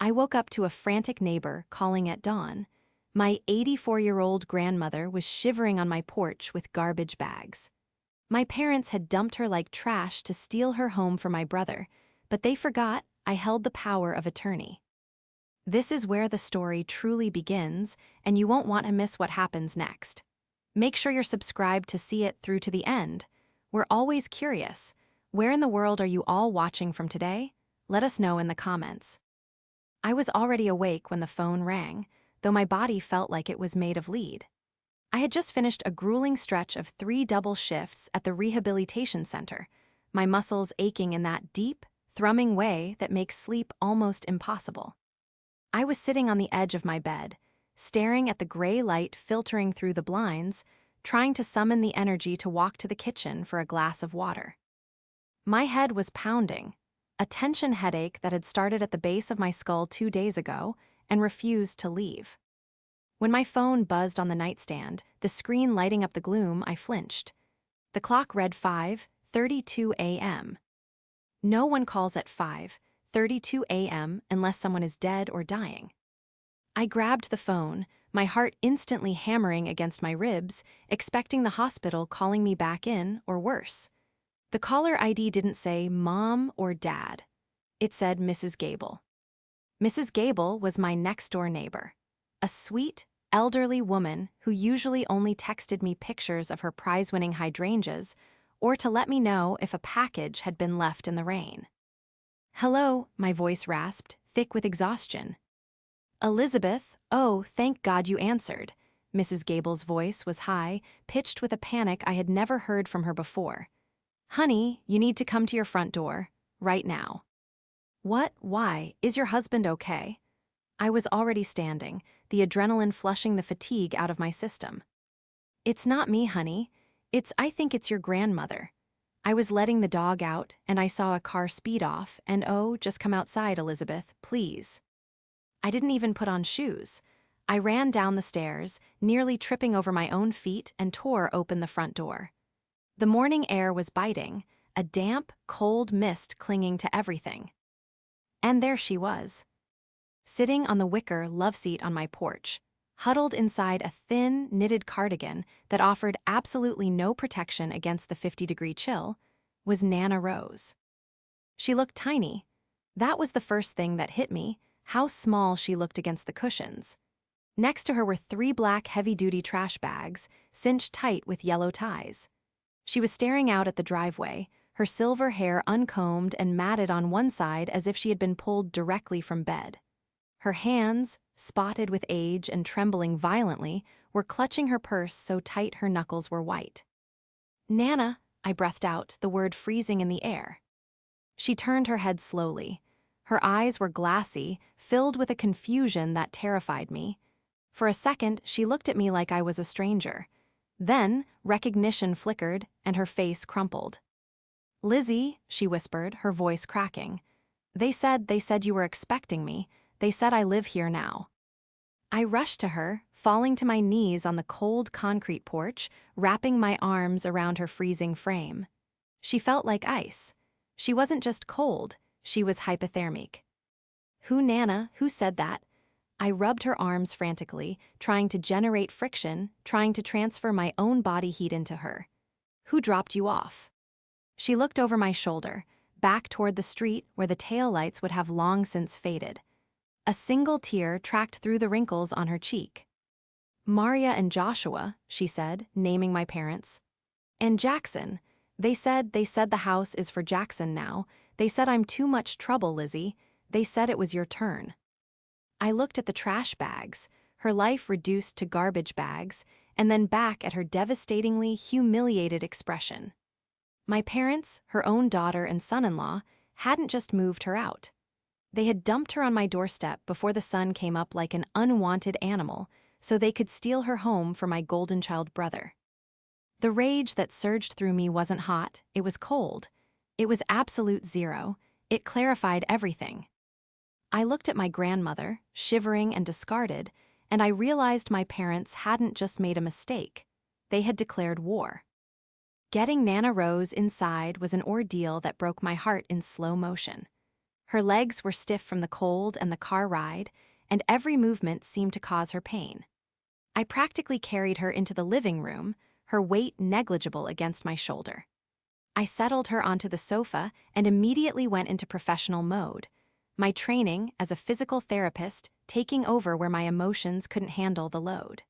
I woke up to a frantic neighbor calling at dawn. My 84-year-old grandmother was shivering on my porch with garbage bags. My parents had dumped her like trash to steal her home for my brother, but they forgot I held the power of attorney. This is where the story truly begins, and you won't want to miss what happens next. Make sure you're subscribed to see it through to the end. We're always curious. Where in the world are you all watching from today? Let us know in the comments. I was already awake when the phone rang, though my body felt like it was made of lead. I had just finished a grueling stretch of 3 double shifts at the rehabilitation center, my muscles aching in that deep, thrumming way that makes sleep almost impossible. I was sitting on the edge of my bed, staring at the gray light filtering through the blinds, trying to summon the energy to walk to the kitchen for a glass of water. My head was pounding, a tension headache that had started at the base of my skull 2 days ago and refused to leave. When my phone buzzed on the nightstand, the screen lighting up the gloom, I flinched. The clock read 5:32 a.m. No one calls at 5:32 a.m. unless someone is dead or dying. I grabbed the phone, my heart instantly hammering against my ribs, expecting the hospital calling me back in, or worse. The caller ID didn't say Mom or Dad. It said Mrs. Gable. Mrs. Gable was my next-door neighbor, a sweet, elderly woman who usually only texted me pictures of her prize-winning hydrangeas or to let me know if a package had been left in the rain. "Hello," my voice rasped, thick with exhaustion. "Elizabeth, oh, thank God you answered." Mrs. Gable's voice was high, pitched with a panic I had never heard from her before. "Honey, you need to come to your front door, right now." "What? Why? Is your husband okay?" I was already standing, the adrenaline flushing the fatigue out of my system. "It's not me, honey. I think it's your grandmother. I was letting the dog out, and I saw a car speed off, and oh, just come outside, Elizabeth, please." I didn't even put on shoes. I ran down the stairs, nearly tripping over my own feet, and tore open the front door. The morning air was biting, a damp, cold mist clinging to everything. And there she was, sitting on the wicker love seat on my porch, huddled inside a thin, knitted cardigan that offered absolutely no protection against the 50-degree chill, was Nana Rose. She looked tiny. That was the first thing that hit me, how small she looked against the cushions. Next to her were 3 black heavy-duty trash bags, cinched tight with yellow ties. She was staring out at the driveway, her silver hair uncombed and matted on one side as if she had been pulled directly from bed. Her hands, spotted with age and trembling violently, were clutching her purse so tight her knuckles were white. "Nana," I breathed out, the word freezing in the air. She turned her head slowly. Her eyes were glassy, filled with a confusion that terrified me. For a second, she looked at me like I was a stranger. Then, recognition flickered, and her face crumpled. "Lizzie," she whispered, her voice cracking. They said you were expecting me. They said I live here now." I rushed to her, falling to my knees on the cold concrete porch, wrapping my arms around her freezing frame. She felt like ice. She wasn't just cold, she was hypothermic. "Who, Nana? Who said that?" I rubbed her arms frantically, trying to generate friction, trying to transfer my own body heat into her. "Who dropped you off?" She looked over my shoulder, back toward the street where the taillights would have long since faded. A single tear tracked through the wrinkles on her cheek. "Maria and Joshua," she said, naming my parents. "And Jaxon. They said the house is for Jaxon now. They said I'm too much trouble, Lizzie. They said it was your turn." I looked at the trash bags, her life reduced to garbage bags, and then back at her devastatingly humiliated expression. My parents, her own daughter and son-in-law, hadn't just moved her out. They had dumped her on my doorstep before the sun came up like an unwanted animal, so they could steal her home for my golden child brother. The rage that surged through me wasn't hot, it was cold. It was absolute zero. It clarified everything. I looked at my grandmother, shivering and discarded, and I realized my parents hadn't just made a mistake. They had declared war. Getting Nana Rose inside was an ordeal that broke my heart in slow motion. Her legs were stiff from the cold and the car ride, and every movement seemed to cause her pain. I practically carried her into the living room, her weight negligible against my shoulder. I settled her onto the sofa and immediately went into professional mode, my training as a physical therapist taking over where my emotions couldn't handle the load.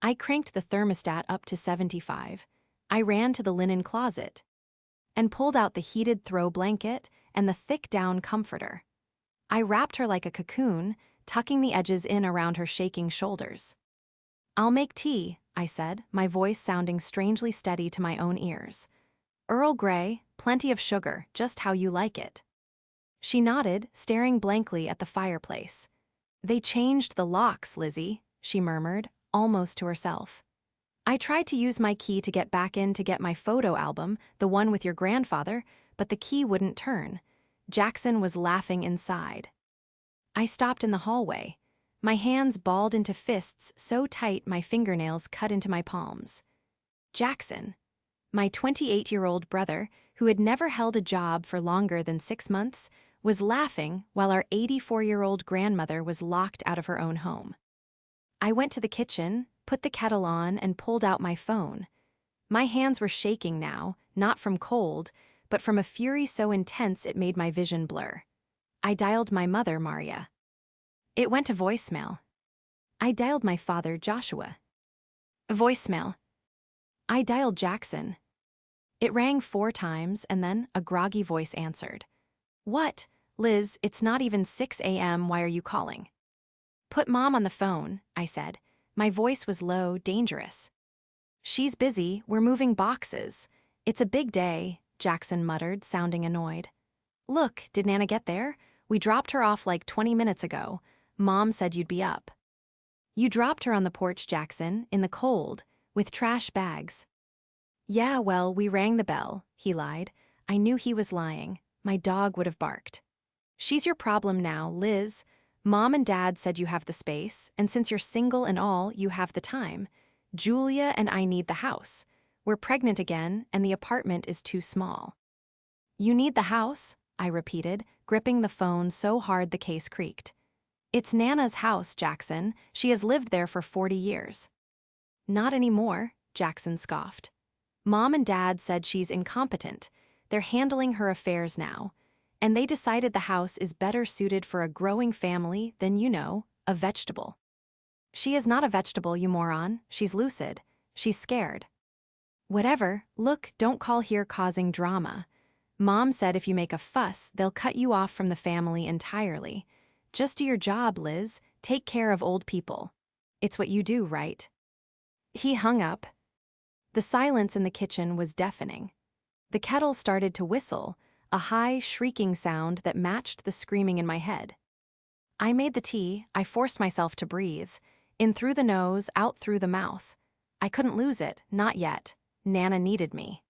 I cranked the thermostat up to 75. I ran to the linen closet and pulled out the heated throw blanket and the thick down comforter. I wrapped her like a cocoon, tucking the edges in around her shaking shoulders. "I'll make tea," I said, my voice sounding strangely steady to my own ears. "Earl Grey, plenty of sugar, just how you like it." She nodded, staring blankly at the fireplace. "They changed the locks, Lizzie," she murmured, almost to herself. "I tried to use my key to get back in to get my photo album, the one with your grandfather, but the key wouldn't turn." Jaxon was laughing inside. I stopped in the hallway, my hands balled into fists so tight my fingernails cut into my palms. Jaxon, my 28-year-old brother, who had never held a job for longer than 6 months, was laughing while our 84-year-old grandmother was locked out of her own home. I went to the kitchen, put the kettle on, and pulled out my phone. My hands were shaking now, not from cold, but from a fury so intense it made my vision blur. I dialed my mother, Maria. It went to voicemail. I dialed my father, Joshua. Voicemail. I dialed Jaxon. It rang 4 times, and then a groggy voice answered. "What? Liz, it's not even 6 a.m. Why are you calling?" "Put Mom on the phone," I said. My voice was low, dangerous. "She's busy, we're moving boxes. It's a big day," Jaxon muttered, sounding annoyed. "Look, did Nana get there? We dropped her off like 20 minutes ago. Mom said you'd be up." "You dropped her on the porch, Jaxon, in the cold, with trash bags." "Yeah, well, we rang the bell," he lied. I knew he was lying. My dog would have barked. "She's your problem now, Liz. Mom and Dad said you have the space, and since you're single and all, you have the time. Julia and I need the house. We're pregnant again, and the apartment is too small." "You need the house?" I repeated, gripping the phone so hard the case creaked. "It's Nana's house, Jaxon. She has lived there for 40 years. "Not anymore," Jaxon scoffed. "Mom and Dad said she's incompetent. They're handling her affairs now. And they decided the house is better suited for a growing family than, a vegetable." "She is not a vegetable, you moron. She's lucid. She's scared." "Whatever. Look, don't call here causing drama. Mom said if you make a fuss, they'll cut you off from the family entirely. Just do your job, Liz. Take care of old people. It's what you do, right?" He hung up. The silence in the kitchen was deafening. The kettle started to whistle, a high, shrieking sound that matched the screaming in my head. I made the tea. I forced myself to breathe. In through the nose, out through the mouth. I couldn't lose it, not yet. Nana needed me.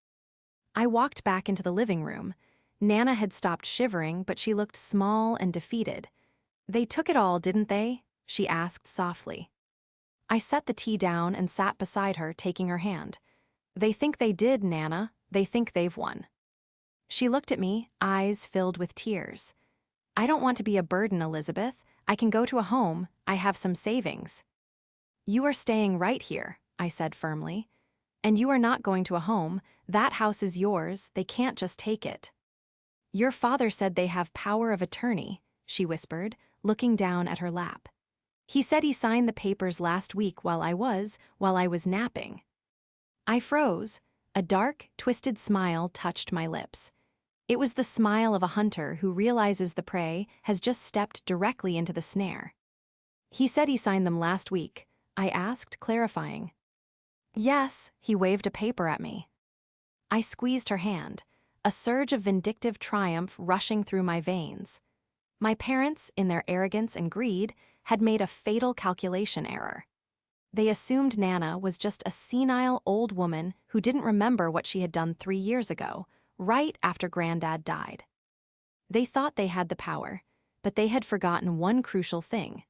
I walked back into the living room. Nana had stopped shivering, but she looked small and defeated. "They took it all, didn't they?" she asked softly. I set the tea down and sat beside her, taking her hand. "They think they did, Nana. They think they've won." She looked at me, eyes filled with tears. "I don't want to be a burden, Elizabeth. I can go to a home. I have some savings." "You are staying right here," I said firmly. "And you are not going to a home. That house is yours. They can't just take it." "Your father said they have power of attorney," she whispered, looking down at her lap. "He said he signed the papers last week while I was napping." I froze. A dark, twisted smile touched my lips. It was the smile of a hunter who realizes the prey has just stepped directly into the snare. "He said he signed them last week," I asked, clarifying. "Yes," he waved a paper at me. I squeezed her hand, a surge of vindictive triumph rushing through my veins. My parents, in their arrogance and greed, had made a fatal calculation error. They assumed Nana was just a senile old woman who didn't remember what she had done 3 years ago, right after Granddad died. They thought they had the power, but they had forgotten one crucial thing.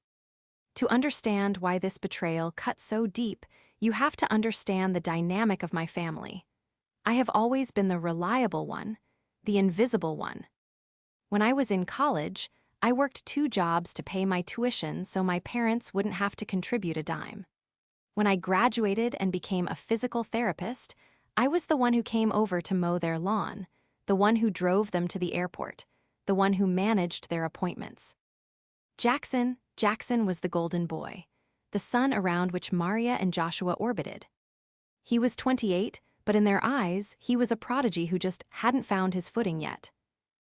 To understand why this betrayal cut so deep, you have to understand the dynamic of my family. I have always been the reliable one, the invisible one. When I was in college, I worked 2 jobs to pay my tuition so my parents wouldn't have to contribute a dime. When I graduated and became a physical therapist, I was the one who came over to mow their lawn, the one who drove them to the airport, the one who managed their appointments. Jaxon was the golden boy, the sun around which Maria and Joshua orbited. He was 28, but in their eyes, he was a prodigy who just hadn't found his footing yet.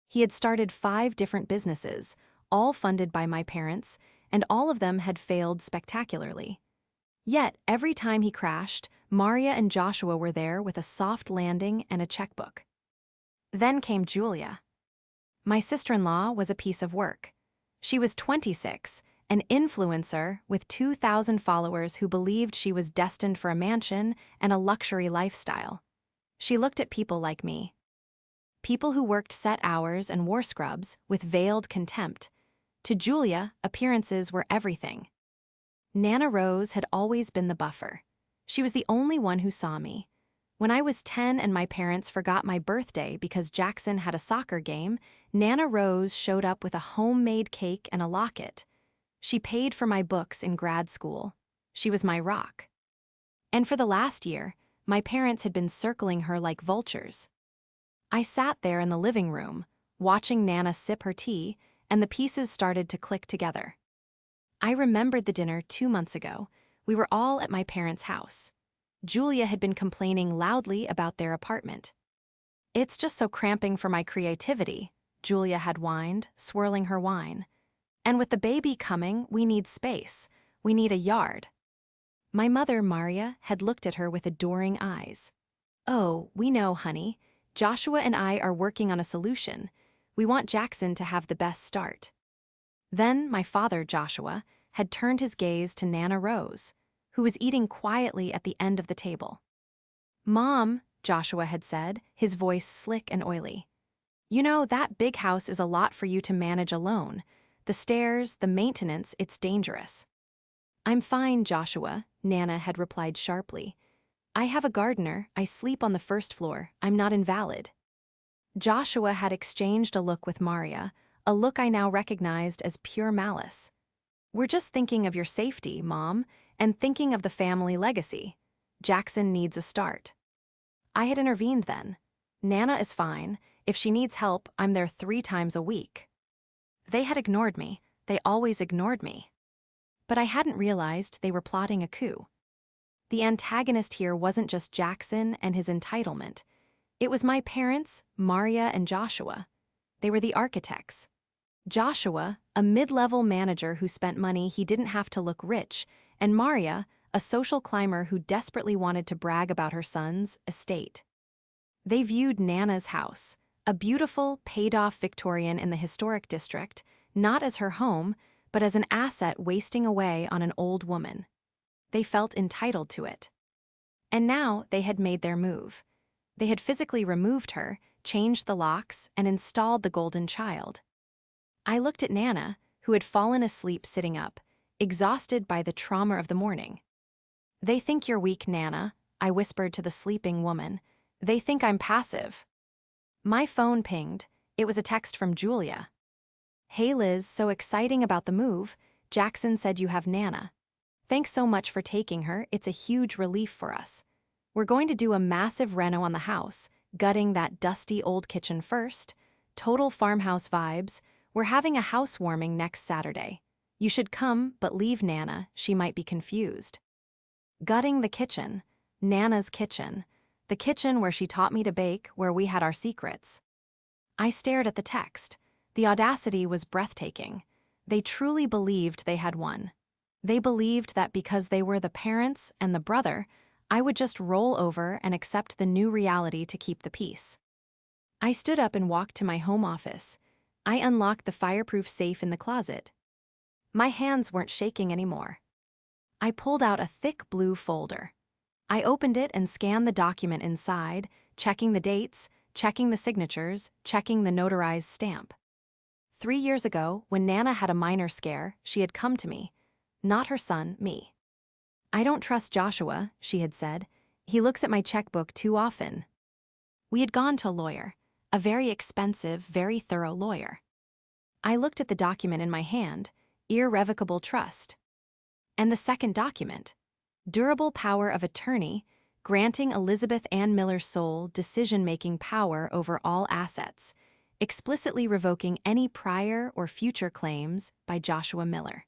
He had started 5 different businesses, all funded by my parents, and all of them had failed spectacularly. Yet, every time he crashed, Maria and Joshua were there with a soft landing and a checkbook. Then came Julia. My sister-in-law was a piece of work. She was 26, an influencer with 2,000 followers who believed she was destined for a mansion and a luxury lifestyle. She looked at people like me. People who worked set hours and wore scrubs with veiled contempt. To Julia, appearances were everything. Nana Rose had always been the buffer. She was the only one who saw me. When I was 10 and my parents forgot my birthday because Jaxon had a soccer game, Nana Rose showed up with a homemade cake and a locket. She paid for my books in grad school. She was my rock. And for the last year, my parents had been circling her like vultures. I sat there in the living room, watching Nana sip her tea, and the pieces started to click together. I remembered the dinner 2 months ago. We were all at my parents' house. Julia had been complaining loudly about their apartment. "It's just so cramping for my creativity," Julia had whined, swirling her wine. "And with the baby coming, we need space. We need a yard." My mother, Maria, had looked at her with adoring eyes. "Oh, we know, honey. Joshua and I are working on a solution. We want Jaxon to have the best start." Then my father, Joshua, had turned his gaze to Nana Rose, who was eating quietly at the end of the table. "Mom," Joshua had said, his voice slick and oily, "you know, that big house is a lot for you to manage alone. The stairs, the maintenance, it's dangerous." "I'm fine, Joshua," Nana had replied sharply. "I have a gardener, I sleep on the first floor, I'm not invalid." Joshua had exchanged a look with Maria, a look I now recognized as pure malice. "We're just thinking of your safety, Mom, and thinking of the family legacy. Jaxon needs a start." I had intervened then. "Nana is fine. If she needs help, I'm there 3 times a week." They had ignored me. They always ignored me. But I hadn't realized they were plotting a coup. The antagonist here wasn't just Jaxon and his entitlement. It was my parents, Maria and Joshua. They were the architects. Joshua, a mid-level manager who spent money he didn't have to look rich, and Maria, a social climber who desperately wanted to brag about her son's estate. They viewed Nana's house, a beautiful, paid-off Victorian in the historic district, not as her home, but as an asset wasting away on an old woman. They felt entitled to it. And now they had made their move. They had physically removed her, changed the locks, and installed the golden child. I looked at Nana, who had fallen asleep sitting up, exhausted by the trauma of the morning. "They think you're weak, Nana," I whispered to the sleeping woman. "They think I'm passive." My phone pinged. It was a text from Julia. "Hey Liz, so exciting about the move. Jaxon said you have Nana. Thanks so much for taking her, it's a huge relief for us. We're going to do a massive reno on the house, gutting that dusty old kitchen first. Total farmhouse vibes. We're having a housewarming next Saturday. You should come, but leave Nana, she might be confused." Gutting the kitchen. Nana's kitchen. The kitchen where she taught me to bake, where we had our secrets. I stared at the text. The audacity was breathtaking. They truly believed they had won. They believed that because they were the parents and the brother, I would just roll over and accept the new reality to keep the peace. I stood up and walked to my home office. I unlocked the fireproof safe in the closet. My hands weren't shaking anymore. I pulled out a thick blue folder. I opened it and scanned the document inside, checking the dates, checking the signatures, checking the notarized stamp. 3 years ago, when Nana had a minor scare, she had come to me. Not her son, me. "I don't trust Joshua," she had said. "He looks at my checkbook too often." We had gone to a lawyer, a very expensive, very thorough lawyer. I looked at the document in my hand, irrevocable trust. And the second document, durable power of attorney, granting Elizabeth Ann Miller's sole decision-making power over all assets, explicitly revoking any prior or future claims by Joshua Miller.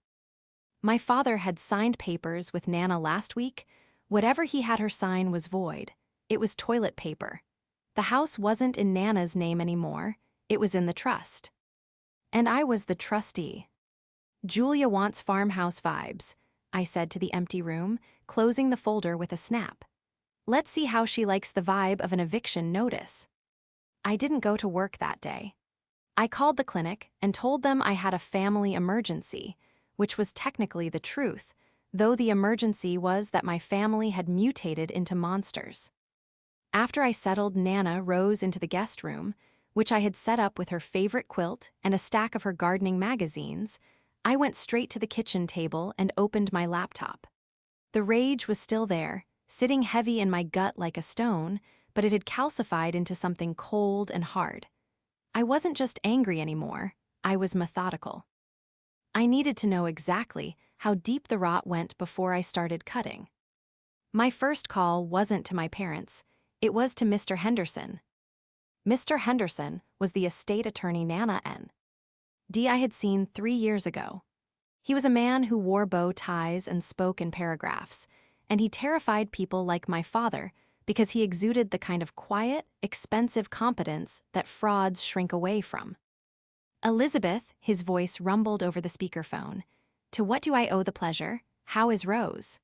My father had signed papers with Nana last week. Whatever he had her sign was void. It was toilet paper. The house wasn't in Nana's name anymore. It was in the trust. And I was the trustee. Julia wants farmhouse vibes, I said to the empty room, closing the folder with a snap. Let's see how she likes the vibe of an eviction notice. I didn't go to work that day. I called the clinic and told them I had a family emergency, which was technically the truth, though the emergency was that my family had mutated into monsters. After I settled, Nana rose into the guest room, which I had set up with her favorite quilt and a stack of her gardening magazines. I went straight to the kitchen table and opened my laptop. The rage was still there, sitting heavy in my gut like a stone, but it had calcified into something cold and hard. I wasn't just angry anymore, I was methodical. I needed to know exactly how deep the rot went before I started cutting. My first call wasn't to my parents, it was to Mr. Henderson. Mr. Henderson was the estate attorney Nana N. D. I had seen 3 years ago. He was a man who wore bow ties and spoke in paragraphs, and he terrified people like my father because he exuded the kind of quiet, expensive competence that frauds shrink away from. Elizabeth, his voice rumbled over the speakerphone. To what do I owe the pleasure? How is Rose?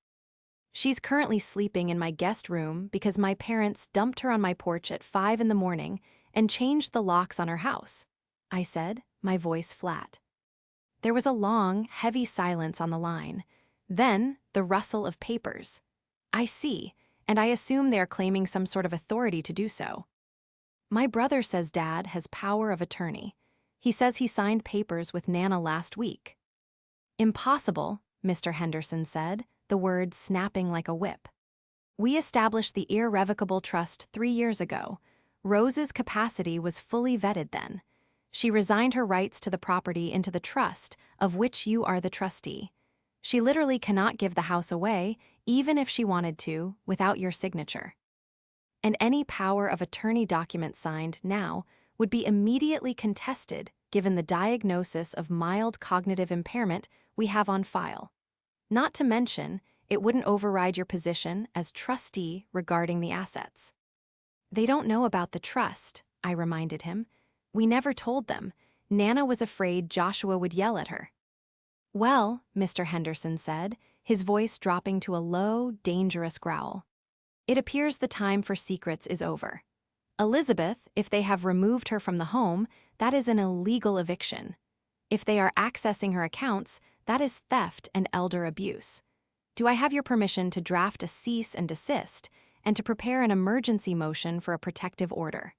She's currently sleeping in my guest room because my parents dumped her on my porch at 5 in the morning and changed the locks on her house, I said, my voice flat. There was a long, heavy silence on the line. Then, the rustle of papers. I see, and I assume they are claiming some sort of authority to do so. My brother says Dad has power of attorney. He says he signed papers with Nana last week. Impossible, Mr. Henderson said, the words snapping like a whip. We established the irrevocable trust 3 years ago. Rose's capacity was fully vetted then. She resigned her rights to the property into the trust, of which you are the trustee. She literally cannot give the house away, even if she wanted to, without your signature. And any power of attorney document signed now would be immediately contested given the diagnosis of mild cognitive impairment we have on file. Not to mention, it wouldn't override your position as trustee regarding the assets. They don't know about the trust, I reminded him. We never told them. Nana was afraid Joshua would yell at her. Well, Mr. Henderson said, his voice dropping to a low, dangerous growl. It appears the time for secrets is over. Elizabeth, if they have removed her from the home, that is an illegal eviction. If they are accessing her accounts, that is theft and elder abuse. Do I have your permission to draft a cease and desist and to prepare an emergency motion for a protective order?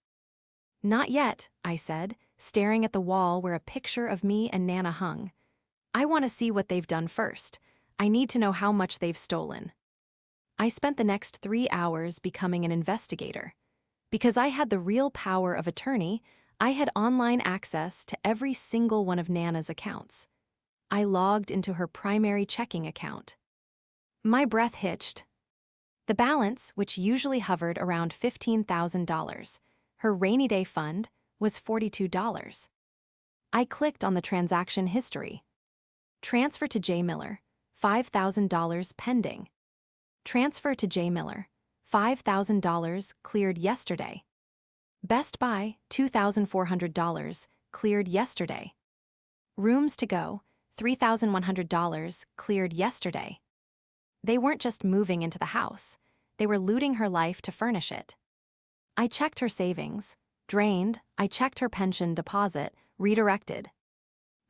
Not yet, I said, staring at the wall where a picture of me and Nana hung. I want to see what they've done first. I need to know how much they've stolen. I spent the next 3 hours becoming an investigator. Because I had the real power of attorney, I had online access to every single one of Nana's accounts. I logged into her primary checking account. My breath hitched. The balance, which usually hovered around $15,000, her rainy day fund, was $42. I clicked on the transaction history. Transfer to J. Miller, $5,000 pending. Transfer to J. Miller, $5,000 cleared yesterday. Best Buy, $2,400 cleared yesterday. Rooms to go, $3,100 cleared yesterday. They weren't just moving into the house, they were looting her life to furnish it. I checked her savings, drained. I checked her pension deposit, redirected.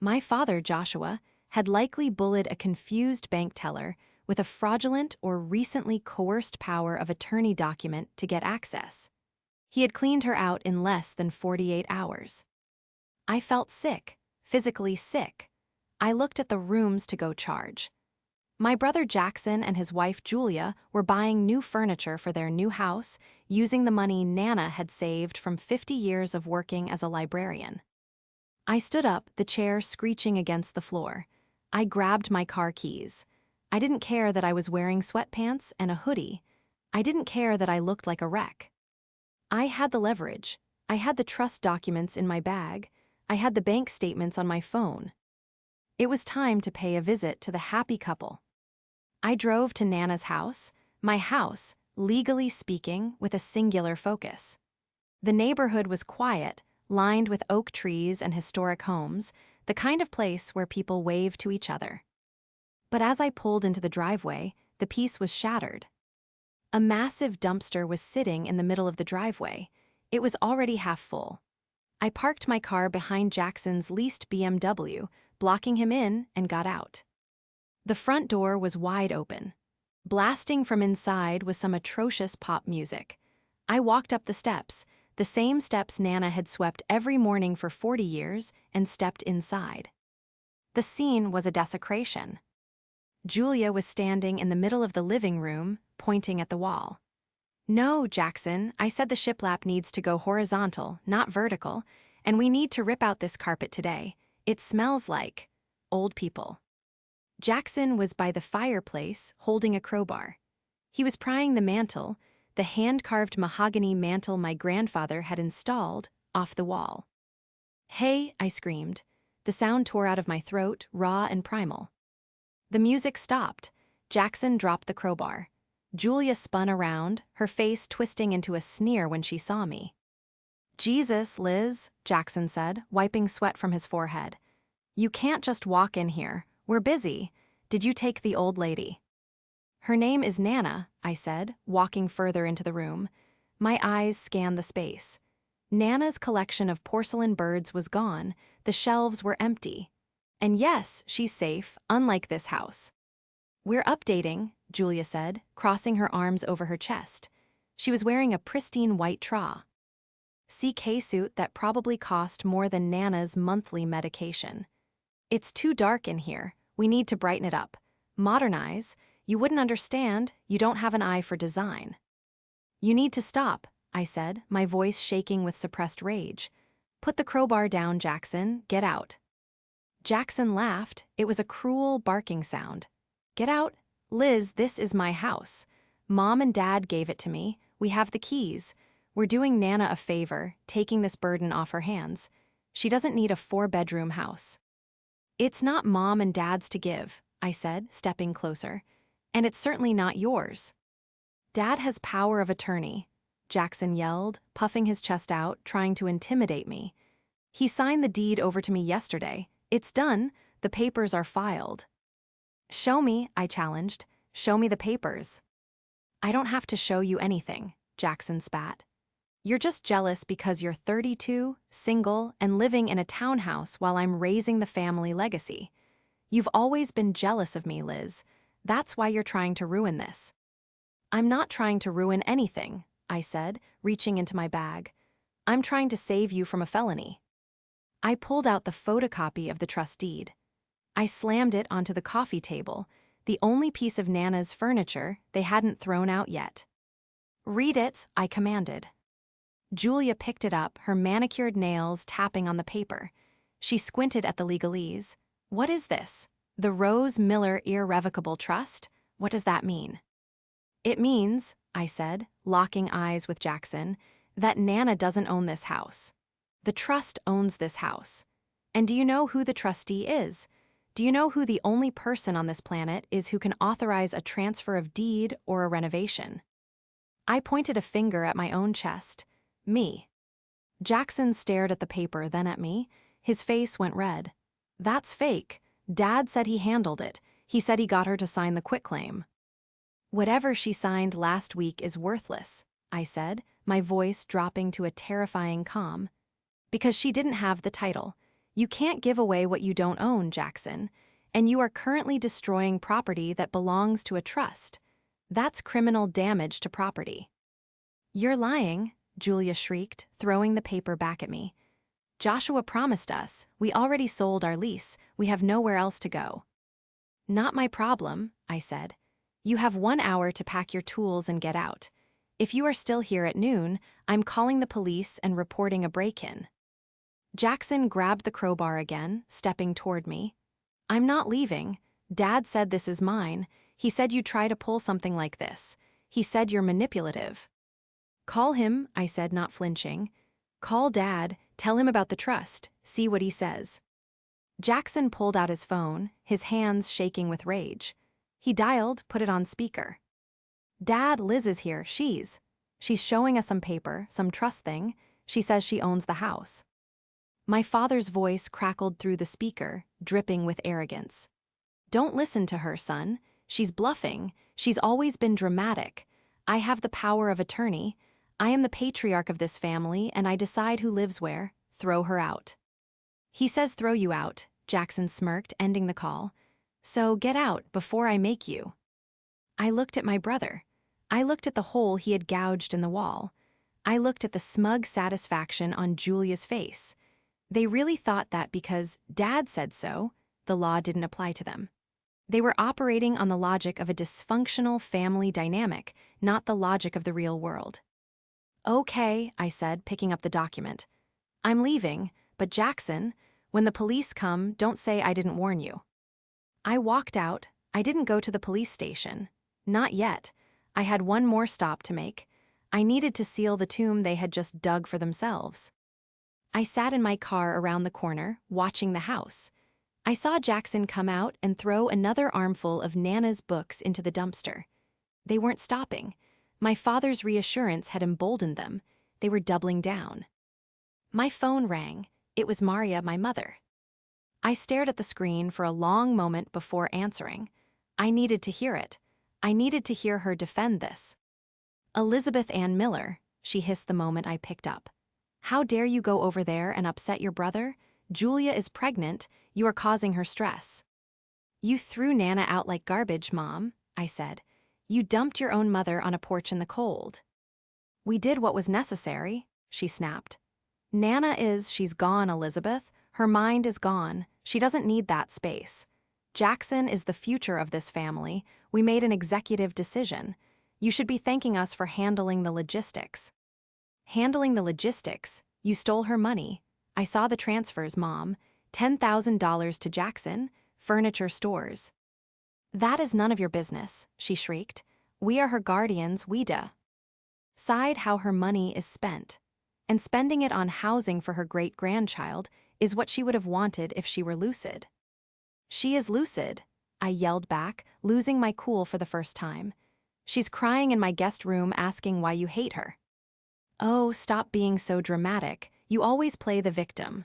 My father, Joshua, had likely bullied a confused bank teller with a fraudulent or recently coerced power of attorney document to get access. He had cleaned her out in less than 48 hours. I felt sick, physically sick. I looked at the rooms to go charge. My brother Jaxon and his wife Julia were buying new furniture for their new house using the money Nana had saved from 50 years of working as a librarian. I stood up, the chair screeching against the floor. I grabbed my car keys. I didn't care that I was wearing sweatpants and a hoodie. I didn't care that I looked like a wreck. I had the leverage. I had the trust documents in my bag. I had the bank statements on my phone. It was time to pay a visit to the happy couple. I drove to Nana's house, my house, legally speaking, with a singular focus. The neighborhood was quiet, lined with oak trees and historic homes, the kind of place where people wave to each other. But as I pulled into the driveway, the peace was shattered. A massive dumpster was sitting in the middle of the driveway. It was already half full. I parked my car behind Jaxon's leased BMW, blocking him in, and got out. The front door was wide open. Blasting from inside was some atrocious pop music. I walked up the steps, the same steps Nana had swept every morning for 40 years, and stepped inside. The scene was a desecration. Julia was standing in the middle of the living room, pointing at the wall. "No, Jaxon, I said the shiplap needs to go horizontal, not vertical, and we need to rip out this carpet today. It smells like old people." Jaxon was by the fireplace, holding a crowbar. He was prying the mantle, the hand-carved mahogany mantle my grandfather had installed, off the wall. "Hey," I screamed. The sound tore out of my throat, raw and primal. The music stopped. Jaxon dropped the crowbar. Julia spun around, her face twisting into a sneer when she saw me. "Jesus, Liz," Jaxon said, wiping sweat from his forehead. "You can't just walk in here. We're busy. Did you take the old lady?" "Her name is Nana," I said, walking further into the room. My eyes scanned the space. Nana's collection of porcelain birds was gone, the shelves were empty. And yes, she's safe, unlike this house. "We're updating," Julia said, crossing her arms over her chest. She was wearing a pristine white CK suit that probably cost more than Nana's monthly medication. "It's too dark in here. We need to brighten it up. Modernize. You wouldn't understand. You don't have an eye for design." "You need to stop," I said, my voice shaking with suppressed rage. "Put the crowbar down, Jaxon. Get out." Jaxon laughed. It was a cruel, barking sound. "Get out? Liz, this is my house. Mom and Dad gave it to me. We have the keys. We're doing Nana a favor, taking this burden off her hands. She doesn't need a 4-bedroom house." "It's not Mom and Dad's to give," I said, stepping closer. "And it's certainly not yours." "Dad has power of attorney," Jaxon yelled, puffing his chest out, trying to intimidate me. "He signed the deed over to me yesterday. It's done. The papers are filed." "Show me," I challenged. "Show me the papers." "I don't have to show you anything," Jaxon spat. "You're just jealous because you're 32, single, and living in a townhouse while I'm raising the family legacy. You've always been jealous of me, Liz. That's why you're trying to ruin this." "I'm not trying to ruin anything," I said, reaching into my bag. "I'm trying to save you from a felony." I pulled out the photocopy of the trust deed. I slammed it onto the coffee table, the only piece of Nana's furniture they hadn't thrown out yet. "Read it," I commanded. Julia picked it up, her manicured nails tapping on the paper. She squinted at the legalese. "What is this? The Rose Miller Irrevocable Trust? What does that mean?" "It means," I said, locking eyes with Jaxon, "that Nana doesn't own this house. The trust owns this house. And do you know who the trustee is? Do you know who the only person on this planet is who can authorize a transfer of deed or a renovation?" I pointed a finger at my own chest. "Me." Jaxon stared at the paper, then at me. His face went red. "That's fake. Dad said he handled it. He said he got her to sign the quitclaim." "Whatever she signed last week is worthless," I said, my voice dropping to a terrifying calm. "Because she didn't have the title. You can't give away what you don't own, Jaxon. And you are currently destroying property that belongs to a trust. That's criminal damage to property." "You're lying," Julia shrieked, throwing the paper back at me. "Joshua promised us. We already sold our lease. We have nowhere else to go." "Not my problem," I said. "You have 1 hour to pack your tools and get out. If you are still here at noon, I'm calling the police and reporting a break-in." Jaxon grabbed the crowbar again, stepping toward me. I'm not leaving. Dad said this is mine. He said you try to pull something like this. He said you're manipulative. Call him, I said, not flinching. Call Dad, tell him about the trust, see what he says. Jaxon pulled out his phone, his hands shaking with rage. He dialed, put it on speaker. Dad, Liz is here, she's showing us some paper, some trust thing. She says she owns the house. My father's voice crackled through the speaker, dripping with arrogance. Don't listen to her, son. She's bluffing. She's always been dramatic. I have the power of attorney. I am the patriarch of this family, and I decide who lives where. Throw her out. He says throw you out, Jaxon smirked, ending the call. So get out before I make you. I looked at my brother. I looked at the hole he had gouged in the wall. I looked at the smug satisfaction on Julia's face. They really thought that because Dad said so, the law didn't apply to them. They were operating on the logic of a dysfunctional family dynamic, not the logic of the real world. Okay, I said, picking up the document. I'm leaving, but Jaxon, when the police come, don't say I didn't warn you. I walked out. I didn't go to the police station. Not yet. I had one more stop to make. I needed to seal the tomb they had just dug for themselves. I sat in my car around the corner, watching the house. I saw Jaxon come out and throw another armful of Nana's books into the dumpster. They weren't stopping. My father's reassurance had emboldened them. They were doubling down. My phone rang. It was Maria, my mother. I stared at the screen for a long moment before answering. I needed to hear it. I needed to hear her defend this. Elizabeth Ann Miller, she hissed the moment I picked up. How dare you go over there and upset your brother? Julia is pregnant. You are causing her stress. You threw Nana out like garbage, Mom, I said. You dumped your own mother on a porch in the cold. We did what was necessary, she snapped. She's gone, Elizabeth. Her mind is gone. She doesn't need that space. Jaxon is the future of this family. We made an executive decision. You should be thanking us for handling the logistics. Handling the logistics? You stole her money. I saw the transfers, Mom. $10,000 to Jaxon, furniture stores. That is none of your business, she shrieked. We are her guardians, we decide how her money is spent. And spending it on housing for her great-grandchild is what she would have wanted if she were lucid. She is lucid, I yelled back, losing my cool for the first time. She's crying in my guest room asking why you hate her. Oh, stop being so dramatic. You always play the victim.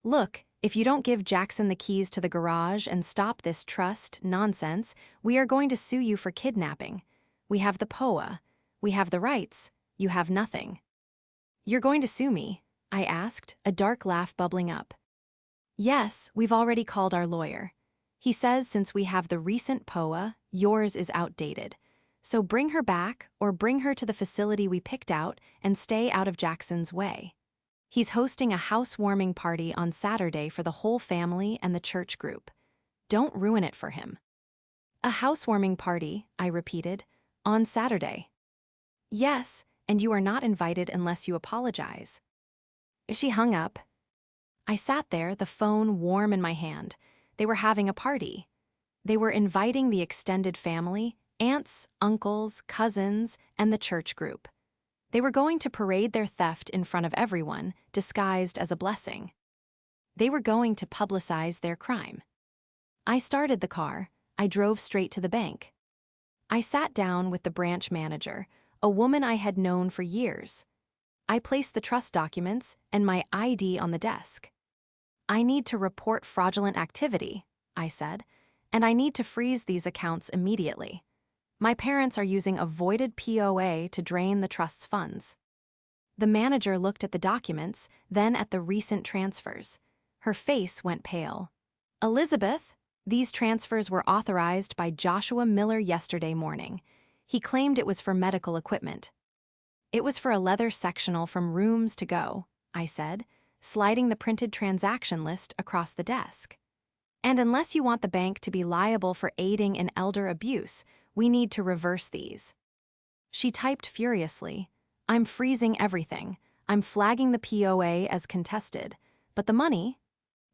Look, if you don't give Jaxon the keys to the garage and stop this trust nonsense, we are going to sue you for kidnapping. We have the POA. We have the rights. You have nothing. You're going to sue me? I asked, a dark laugh bubbling up. Yes, we've already called our lawyer. He says since we have the recent POA, yours is outdated. So bring her back or bring her to the facility we picked out and stay out of Jaxon's way. He's hosting a housewarming party on Saturday for the whole family and the church group. Don't ruin it for him. A housewarming party, I repeated, on Saturday. Yes, and you are not invited unless you apologize. She hung up. I sat there, the phone warm in my hand. They were having a party. They were inviting the extended family, aunts, uncles, cousins, and the church group. They were going to parade their theft in front of everyone, disguised as a blessing. They were going to publicize their crime. I started the car. I drove straight to the bank. I sat down with the branch manager, a woman I had known for years. I placed the trust documents and my ID on the desk. I need to report fraudulent activity, I said, and I need to freeze these accounts immediately. My parents are using a voided POA to drain the trust's funds. The manager looked at the documents, then at the recent transfers. Her face went pale. Elizabeth, these transfers were authorized by Joshua Miller yesterday morning. He claimed it was for medical equipment. It was for a leather sectional from Rooms to Go, I said, sliding the printed transaction list across the desk. And unless you want the bank to be liable for aiding in elder abuse, we need to reverse these. She typed furiously. I'm freezing everything. I'm flagging the POA as contested. But the money?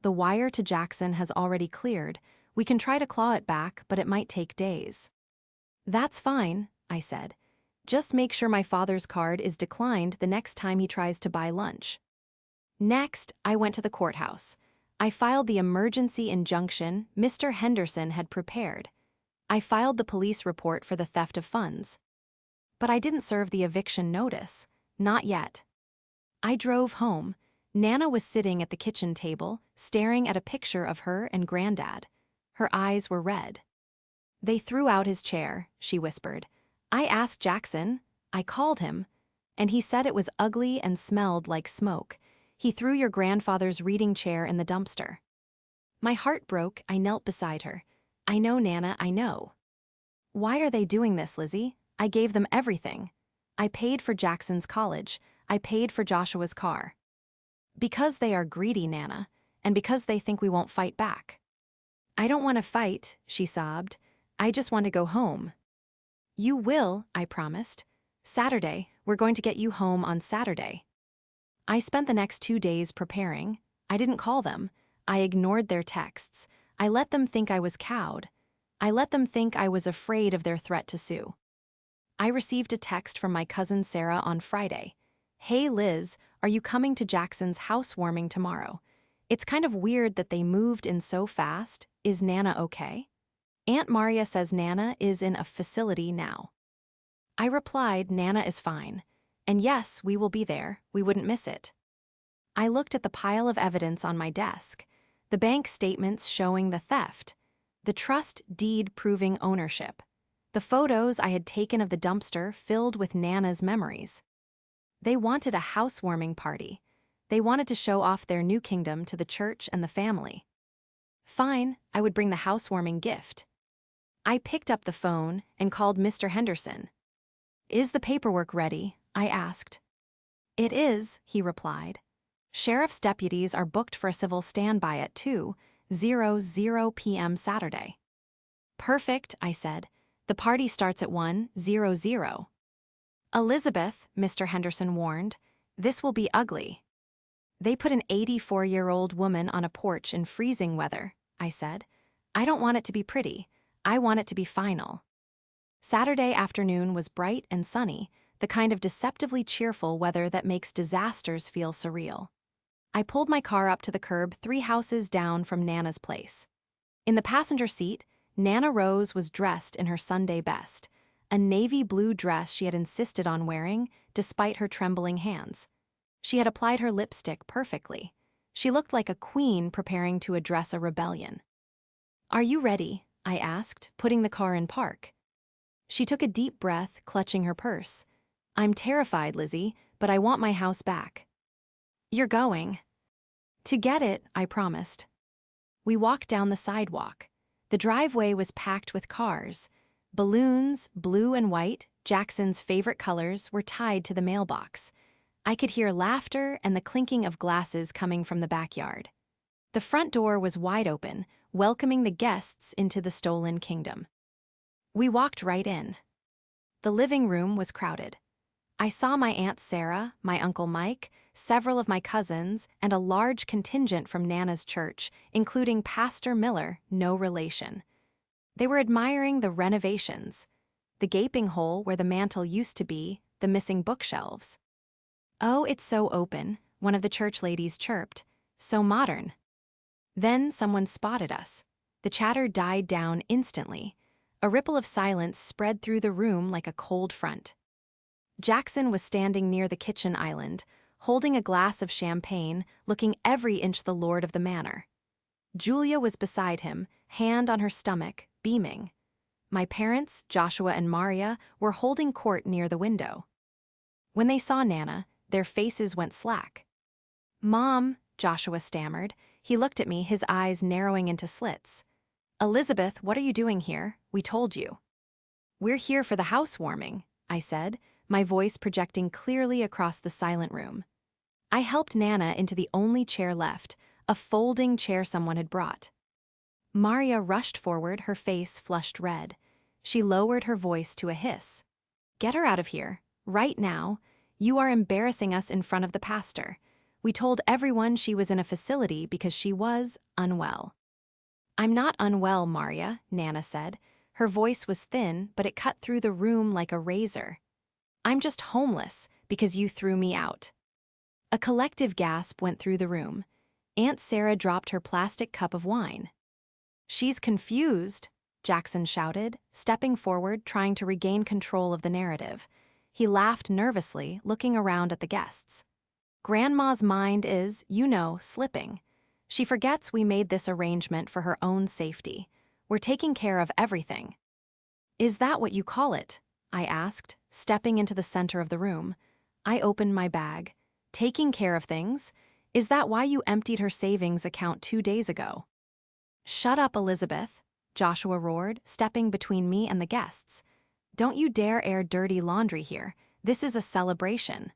The wire to Jaxon has already cleared. We can try to claw it back, but it might take days. That's fine, I said. Just make sure my father's card is declined the next time he tries to buy lunch. Next, I went to the courthouse. I filed the emergency injunction Mr. Henderson had prepared. I filed the police report for the theft of funds. But I didn't serve the eviction notice. Not yet. I drove home. Nana was sitting at the kitchen table, staring at a picture of her and Granddad. Her eyes were red. They threw out his chair, she whispered. I asked Jaxon. I called him. And he said it was ugly and smelled like smoke. He threw your grandfather's reading chair in the dumpster. My heart broke. I knelt beside her. I know, Nana, I know. Why are they doing this, Lizzie? I gave them everything. I paid for Jaxon's college. I paid for Joshua's car. Because they are greedy, Nana, and because they think we won't fight back. I don't want to fight, she sobbed. I just want to go home. You will, I promised. Saturday, we're going to get you home on Saturday. I spent the next 2 days preparing. I didn't call them. I ignored their texts. I let them think I was cowed. I let them think I was afraid of their threat to sue. I received a text from my cousin Sarah on Friday. Hey Liz, are you coming to Jaxon's housewarming tomorrow? It's kind of weird that they moved in so fast. Is Nana okay? Aunt Maria says Nana is in a facility now. I replied, Nana is fine. And yes, we will be there. We wouldn't miss it. I looked at the pile of evidence on my desk. The bank statements showing the theft. The trust deed proving ownership. The photos I had taken of the dumpster filled with Nana's memories. They wanted a housewarming party. They wanted to show off their new kingdom to the church and the family. Fine, I would bring the housewarming gift. I picked up the phone and called Mr. Henderson. Is the paperwork ready? I asked. It is, he replied. Sheriff's deputies are booked for a civil standby at 2:00 p.m. Saturday. Perfect, I said. The party starts at 1:00. Elizabeth, Mr. Henderson warned, this will be ugly. They put an 84-year-old woman on a porch in freezing weather, I said. I don't want it to be pretty. I want it to be final. Saturday afternoon was bright and sunny, the kind of deceptively cheerful weather that makes disasters feel surreal. I pulled my car up to the curb 3 houses down from Nana's place. In the passenger seat, Nana Rose was dressed in her Sunday best, a navy blue dress she had insisted on wearing despite her trembling hands. She had applied her lipstick perfectly. She looked like a queen preparing to address a rebellion. Are you ready? I asked, putting the car in park. She took a deep breath, clutching her purse. I'm terrified, Lizzie, but I want my house back. You're going. To get it, I promised. We walked down the sidewalk. The driveway was packed with cars. Balloons, blue and white, Jaxon's favorite colors, were tied to the mailbox. I could hear laughter and the clinking of glasses coming from the backyard. The front door was wide open, welcoming the guests into the stolen kingdom. We walked right in. The living room was crowded. I saw my Aunt Sarah, my Uncle Mike, several of my cousins, and a large contingent from Nana's church, including Pastor Miller, no relation. They were admiring the renovations, the gaping hole where the mantel used to be, the missing bookshelves. Oh, it's so open, one of the church ladies chirped. So modern. Then someone spotted us. The chatter died down instantly. A ripple of silence spread through the room like a cold front. Jaxon was standing near the kitchen island, holding a glass of champagne, looking every inch the lord of the manor. Julia was beside him, hand on her stomach, beaming. My parents, Joshua and Maria, were holding court near the window. When they saw Nana, their faces went slack. Mom, Joshua stammered. He looked at me, his eyes narrowing into slits. Elizabeth, what are you doing here? We told you. We're here for the housewarming, I said, my voice projecting clearly across the silent room. I helped Nana into the only chair left, a folding chair someone had brought. Maria rushed forward, her face flushed red. She lowered her voice to a hiss. Get her out of here, right now. You are embarrassing us in front of the pastor. We told everyone she was in a facility because she was unwell. I'm not unwell, Maria, Nana said. Her voice was thin, but it cut through the room like a razor. I'm just homeless because you threw me out. A collective gasp went through the room. Aunt Sarah dropped her plastic cup of wine. She's confused, Jaxon shouted, stepping forward, trying to regain control of the narrative. He laughed nervously, looking around at the guests. Grandma's mind is, slipping. She forgets we made this arrangement for her own safety. We're taking care of everything. Is that what you call it? I asked, stepping into the center of the room. I opened my bag. Taking care of things? Is that why you emptied her savings account 2 days ago? Shut up, Elizabeth, Joshua roared, stepping between me and the guests. Don't you dare air dirty laundry here. This is a celebration.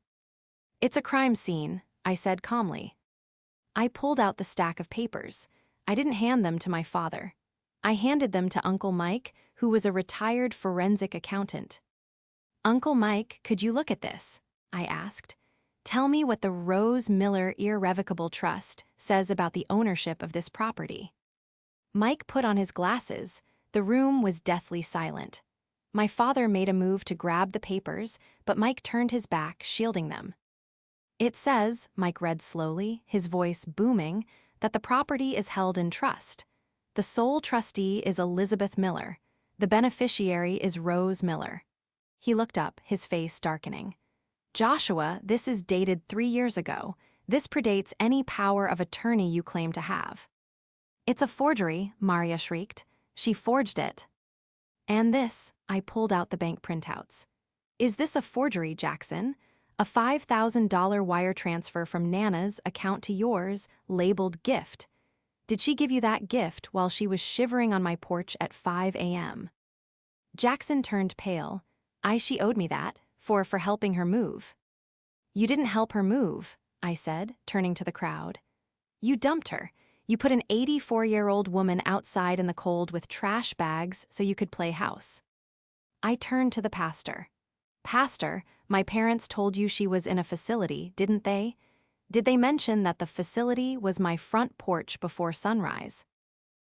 It's a crime scene, I said calmly. I pulled out the stack of papers. I didn't hand them to my father. I handed them to Uncle Mike, who was a retired forensic accountant. Uncle Mike, could you look at this? I asked. Tell me what the Rose Miller Irrevocable Trust says about the ownership of this property. Mike put on his glasses. The room was deathly silent. My father made a move to grab the papers, but Mike turned his back, shielding them. It says, Mike read slowly, his voice booming, that the property is held in trust. The sole trustee is Elizabeth Miller. The beneficiary is Rose Miller. He looked up, his face darkening. Joshua, this is dated 3 years ago. This predates any power of attorney you claim to have. It's a forgery, Maria shrieked. She forged it. And this, I pulled out the bank printouts. Is this a forgery, Jaxon? A $5,000 wire transfer from Nana's account to yours, labeled gift. Did she give you that gift while she was shivering on my porch at 5 a.m.? Jaxon turned pale. She owed me that, for helping her move. You didn't help her move, I said, turning to the crowd. You dumped her. You put an 84-year-old woman outside in the cold with trash bags so you could play house. I turned to the pastor. Pastor, my parents told you she was in a facility, didn't they? Did they mention that the facility was my front porch before sunrise?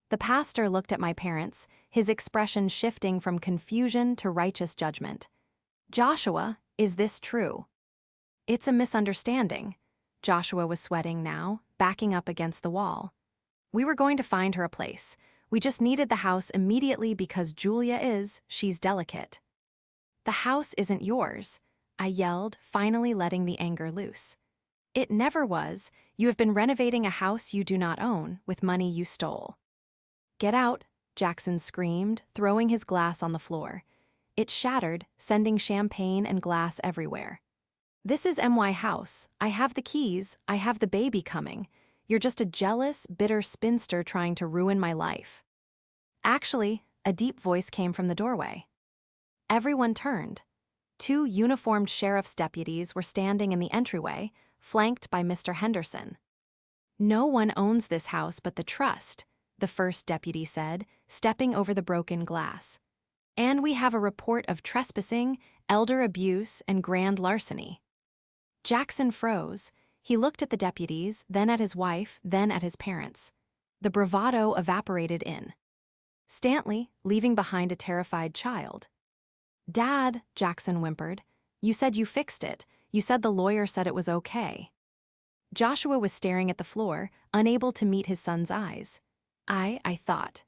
The pastor looked at my parents, his expression shifting from confusion to righteous judgment. Joshua, is this true? It's a misunderstanding. Joshua was sweating now, backing up against the wall. We were going to find her a place. We just needed the house immediately because she's delicate. The house isn't yours, I yelled, finally letting the anger loose. It never was. You have been renovating a house you do not own with money you stole. Get out, Jaxon screamed, throwing his glass on the floor. It shattered, sending champagne and glass everywhere. This is MY house. I have the keys. I have the baby coming. You're just a jealous, bitter spinster trying to ruin my life. Actually, a deep voice came from the doorway. Everyone turned. 2 uniformed sheriff's deputies were standing in the entryway, flanked by Mr. Henderson. No one owns this house but the trust, the first deputy said, stepping over the broken glass. And we have a report of trespassing, elder abuse, and grand larceny. Jaxon froze. He looked at the deputies, then at his wife, then at his parents. The bravado evaporated in Stanley, leaving behind a terrified child. Dad, Jaxon whimpered, you said you fixed it. You said the lawyer said it was okay. Joshua was staring at the floor, unable to meet his son's eyes. I thought.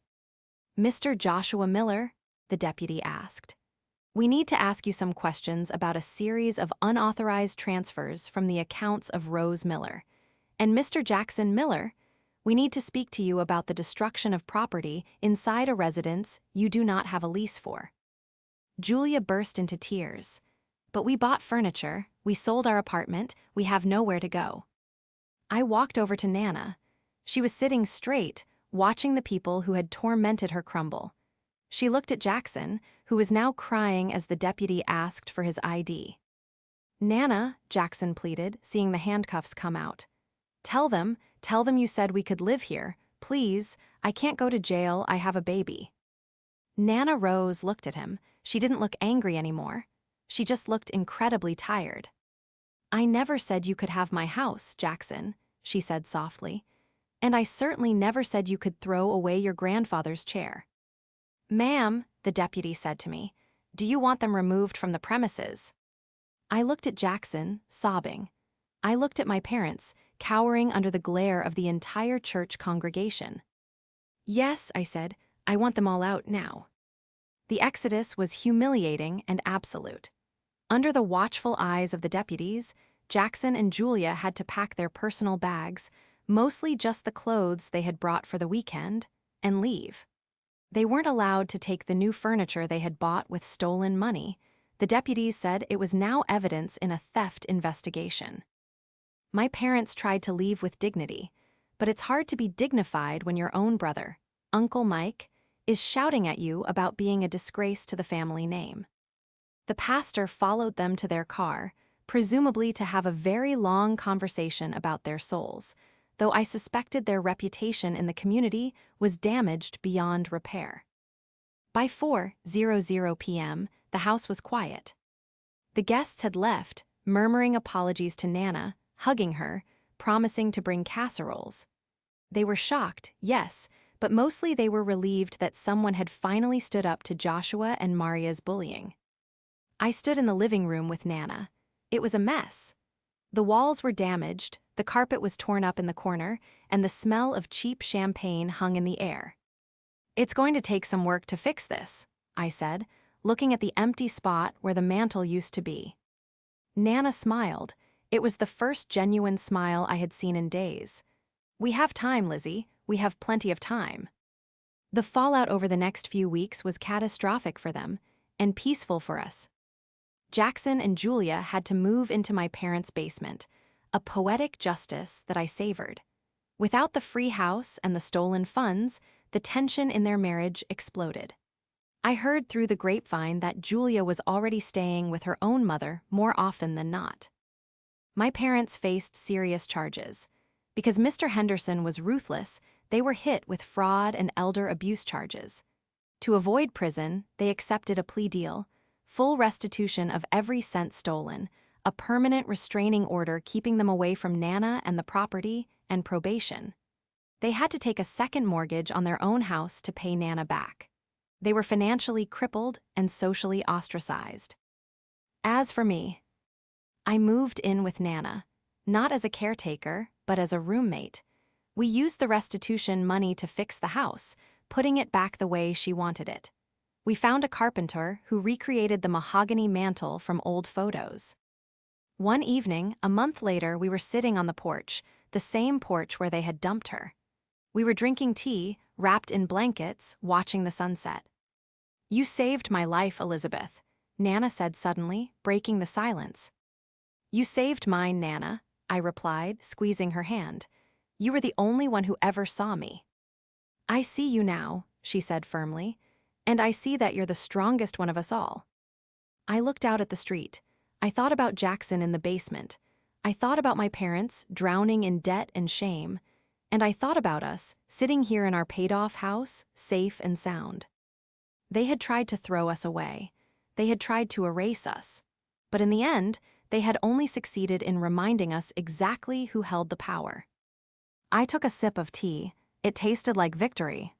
Mr. Joshua Miller, the deputy asked. We need to ask you some questions about a series of unauthorized transfers from the accounts of Rose Miller. And Mr. Jaxon Miller, we need to speak to you about the destruction of property inside a residence you do not have a lease for. Julia burst into tears. But we bought furniture, we sold our apartment, we have nowhere to go. I walked over to Nana. She was sitting straight, watching the people who had tormented her crumble. She looked at Jaxon, who was now crying as the deputy asked for his ID. Nana, Jaxon pleaded, seeing the handcuffs come out. Tell them you said we could live here. Please, I can't go to jail, I have a baby. Nana Rose looked at him. She didn't look angry anymore. She just looked incredibly tired. "I never said you could have my house, Jaxon," she said softly. "And I certainly never said you could throw away your grandfather's chair." "Ma'am," the deputy said to me, "do you want them removed from the premises?" I looked at Jaxon, sobbing. I looked at my parents, cowering under the glare of the entire church congregation. "Yes," I said, "I want them all out now." The exodus was humiliating and absolute. Under the watchful eyes of the deputies, Jaxon and Julia had to pack their personal bags, mostly just the clothes they had brought for the weekend, and leave. They weren't allowed to take the new furniture they had bought with stolen money. The deputies said it was now evidence in a theft investigation. My parents tried to leave with dignity, but it's hard to be dignified when your own brother, Uncle Mike, is shouting at you about being a disgrace to the family name. The pastor followed them to their car, presumably to have a very long conversation about their souls, though I suspected their reputation in the community was damaged beyond repair. By 4:00 p.m., the house was quiet. The guests had left, murmuring apologies to Nana, hugging her, promising to bring casseroles. They were shocked, yes, but mostly they were relieved that someone had finally stood up to Joshua and Maria's bullying. I stood in the living room with Nana. It was a mess. The walls were damaged, the carpet was torn up in the corner, and the smell of cheap champagne hung in the air. "It's going to take some work to fix this," I said, looking at the empty spot where the mantel used to be. Nana smiled. It was the first genuine smile I had seen in days. "We have time, Lizzie. We have plenty of time." The fallout over the next few weeks was catastrophic for them, and peaceful for us. Jaxon and Julia had to move into my parents' basement, a poetic justice that I savored. Without the free house and the stolen funds, the tension in their marriage exploded. I heard through the grapevine that Julia was already staying with her own mother more often than not. My parents faced serious charges. Because Mr. Henderson was ruthless, they were hit with fraud and elder abuse charges. To avoid prison, they accepted a plea deal: full restitution of every cent stolen, a permanent restraining order keeping them away from Nana and the property, and probation. They had to take a second mortgage on their own house to pay Nana back. They were financially crippled and socially ostracized. As for me, I moved in with Nana, not as a caretaker, but as a roommate. We used the restitution money to fix the house, putting it back the way she wanted it. We found a carpenter who recreated the mahogany mantel from old photos. One evening, a month later, we were sitting on the porch, the same porch where they had dumped her. We were drinking tea, wrapped in blankets, watching the sunset. "You saved my life, Elizabeth," Nana said suddenly, breaking the silence. "You saved mine, Nana," I replied, squeezing her hand. "You were the only one who ever saw me." "I see you now," she said firmly, "and I see that you're the strongest one of us all." I looked out at the street. I thought about Jaxon in the basement. I thought about my parents, drowning in debt and shame. And I thought about us, sitting here in our paid-off house, safe and sound. They had tried to throw us away. They had tried to erase us. But in the end, they had only succeeded in reminding us exactly who held the power. I took a sip of tea. It tasted like victory,